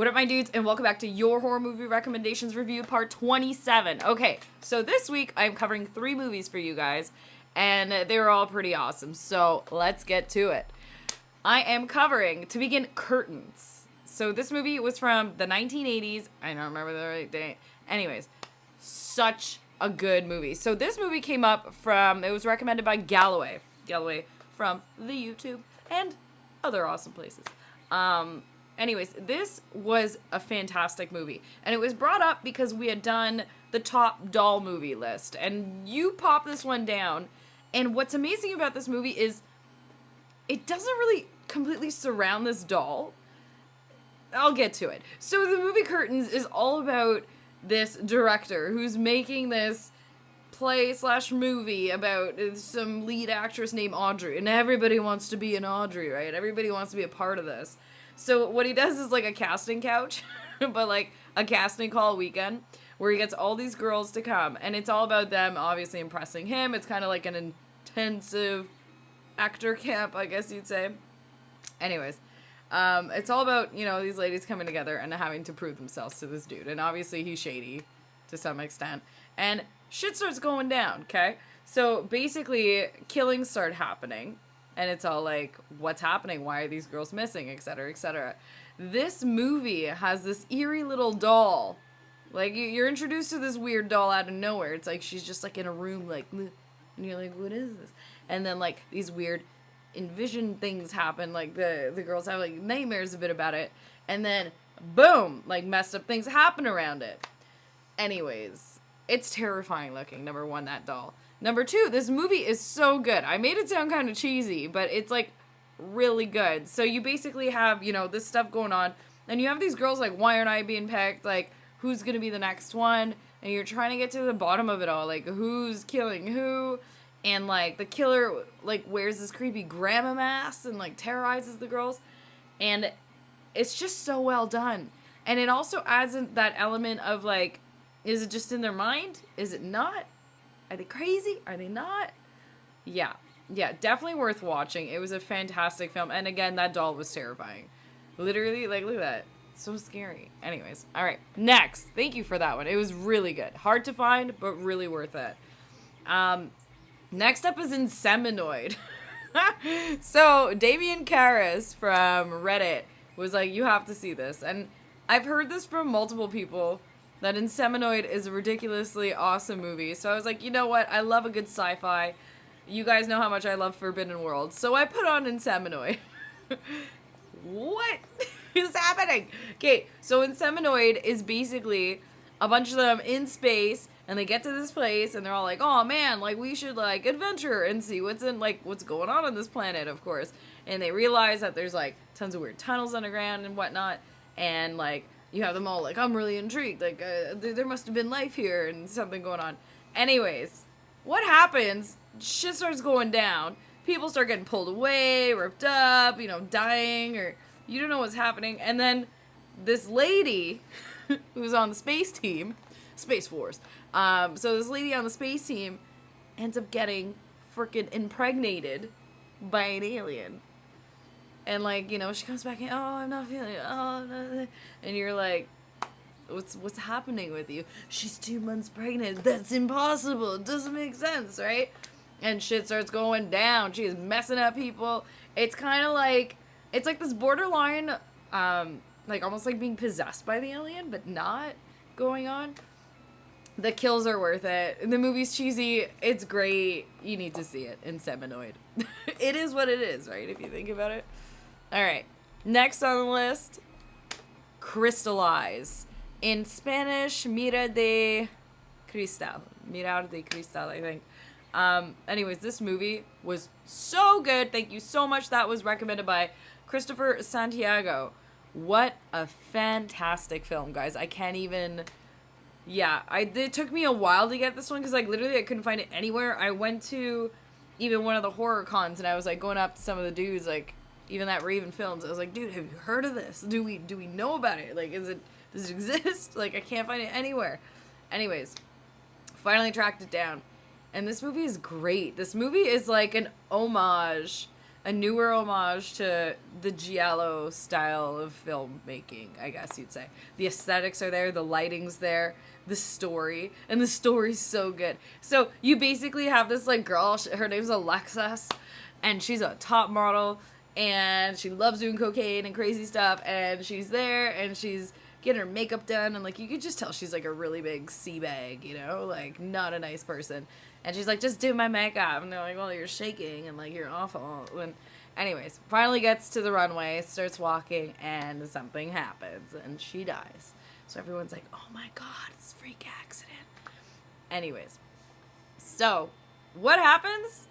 What up, my dudes, and welcome back to your horror movie recommendations review part 27. Okay, so this week I'm covering 3 movies for you guys, and they were all pretty awesome, so let's get to it. I am covering, to begin, Curtains. So this movie was from the 1980s. I don't remember the right date. Anyways, such a good movie. So this movie came up from, it was recommended by Galloway from the YouTube and other awesome places. Anyways, this was a fantastic movie. And it was brought up because we had done the top doll movie list. And you pop this one down. And what's amazing about this movie is it doesn't really completely surround this doll. I'll get to it. So the movie Curtains is all about this director who's making this play/movie about some lead actress named Audrey. And everybody wants to be an Audrey, right? Everybody wants to be a part of this. So what he does is like a casting couch, but like a casting call weekend where he gets all these girls to come, and it's all about them obviously impressing him. It's kind of like an intensive actor camp, I guess you'd say. Anyways, it's all about, you know, these ladies coming together and having to prove themselves to this dude, and obviously he's shady to some extent, and shit starts going down, okay? So basically, killings start happening. And it's all like, what's happening? Why are these girls missing? Etc., etc. This movie has this eerie little doll. Like, you're introduced to this weird doll out of nowhere. It's like she's just like in a room, like, and you're like, what is this? And then like these weird envision things happen. Like the girls have like nightmares a bit about it. And then boom, like messed up things happen around it. Anyways, it's terrifying looking. Number 1, that doll. Number 2, this movie is so good. I made it sound kind of cheesy, but it's, like, really good. So you basically have, you know, this stuff going on, and you have these girls, like, why aren't I being picked? Like, who's gonna be the next one? And you're trying to get to the bottom of it all. Like, who's killing who? And, like, the killer, like, wears this creepy grandma mask and, like, terrorizes the girls. And it's just so well done. And it also adds in that element of, like, is it just in their mind? Is it not? Are they crazy? Are they not? Yeah, definitely worth watching. It was a fantastic film. And again, that doll was terrifying. Literally, like, look at that. So scary. Anyways, all right. Next. Thank you for that one. It was really good. Hard to find, but really worth it. Next up is Inseminoid. So, Damian Karras from Reddit was like, you have to see this. And I've heard this from multiple people, that Inseminoid is a ridiculously awesome movie. So I was like, you know what? I love a good sci-fi. You guys know how much I love Forbidden World. So I put on Inseminoid. What is happening? Okay, so Inseminoid is basically a bunch of them in space, and they get to this place, and they're all like, oh man, like, we should, like, adventure and see what's going on this planet, of course. And they realize that there's, like, tons of weird tunnels underground and whatnot, and, like, you have them all like, I'm really intrigued, like, there must have been life here and something going on. Anyways, what happens? Shit starts going down. People start getting pulled away, ripped up, you know, dying, or you don't know what's happening. And then this lady who's on the space team, Space Force, so this lady on the space team ends up getting freaking impregnated by an alien. And, like, you know, she comes back and, oh, I'm not feeling it, oh, no. And you're like, what's happening with you? She's 2 months pregnant. That's impossible. It doesn't make sense, right? And shit starts going down. She is messing up people. It's kind of like, it's like this borderline, like, almost like being possessed by the alien, but not going on. The kills are worth it. The movie's cheesy. It's great. You need to see it. Inseminoid. It is what it is, right? If you think about it. All right, next on the list, Crystallize. In Spanish, Mirar de Cristal, I think. Anyways, this movie was so good. Thank you so much. That was recommended by Christopher Santiago. What a fantastic film, guys. I can't even... Yeah, it took me a while to get this one because, like, literally I couldn't find it anywhere. I went to even one of the horror cons, and I was, like, going up to some of the dudes, like, even that Raven Films. I was like, dude, have you heard of this? Do we know about it? Like, does it exist? Like, I can't find it anywhere. Anyways, finally tracked it down. And this movie is great. This movie is like an homage a newer homage to the giallo style of filmmaking, I guess you'd say. The aesthetics are there, the lighting's there, the story, and the story's so good. So you basically have this like girl, her name's Alexis, and she's a top model, and she loves doing cocaine and crazy stuff, and she's there, and she's getting her makeup done, and like you could just tell she's like a really big sea bag, you know, like not a nice person. And she's like, just do my makeup. And they're like, well, you're shaking and like you're awful. And anyways, finally gets to the runway, starts walking, and something happens, and she dies. So everyone's like, oh my god, it's a freak accident. Anyways, so what happens?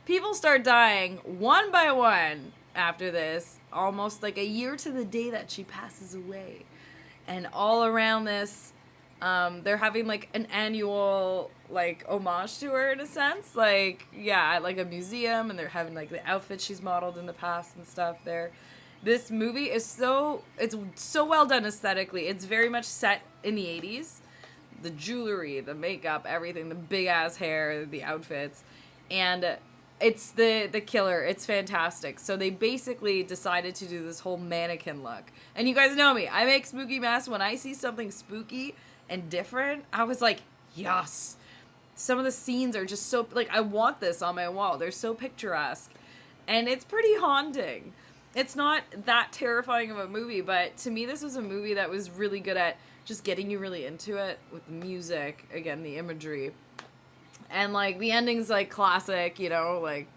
People start dying one by one after this, almost like a year to the day that she passes away. And all around this, they're having like an annual like homage to her in a sense, like yeah, like a museum, and they're having like the outfits she's modeled in the past and stuff there. This movie is it's so well done aesthetically. It's very much set in the 80s. The jewelry, the makeup, everything, the big ass hair, the outfits, and it's the killer. It's fantastic. So they basically decided to do this whole mannequin look. And you guys know me. I make spooky masks. When I see something spooky and different, I was like, yes. Some of the scenes are just so, like, I want this on my wall. They're so picturesque. And it's pretty haunting. It's not that terrifying of a movie, but to me this was a movie that was really good at just getting you really into it with the music, again, the imagery. And, like, the ending's, like, classic, you know, like,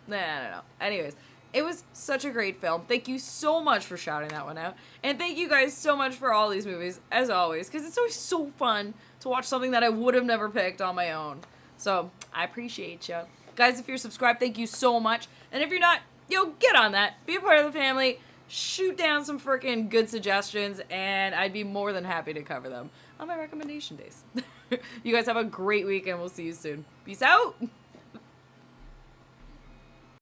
I don't know. Anyways, it was such a great film. Thank you so much for shouting that one out. And thank you guys so much for all these movies, as always, because it's always so fun to watch something that I would have never picked on my own. So, I appreciate you. Guys, if you're subscribed, thank you so much. And if you're not, yo, get on that. Be a part of the family. Shoot down some freaking good suggestions, and I'd be more than happy to cover them on my recommendation days. You guys have a great week, and we'll see you soon. Peace out!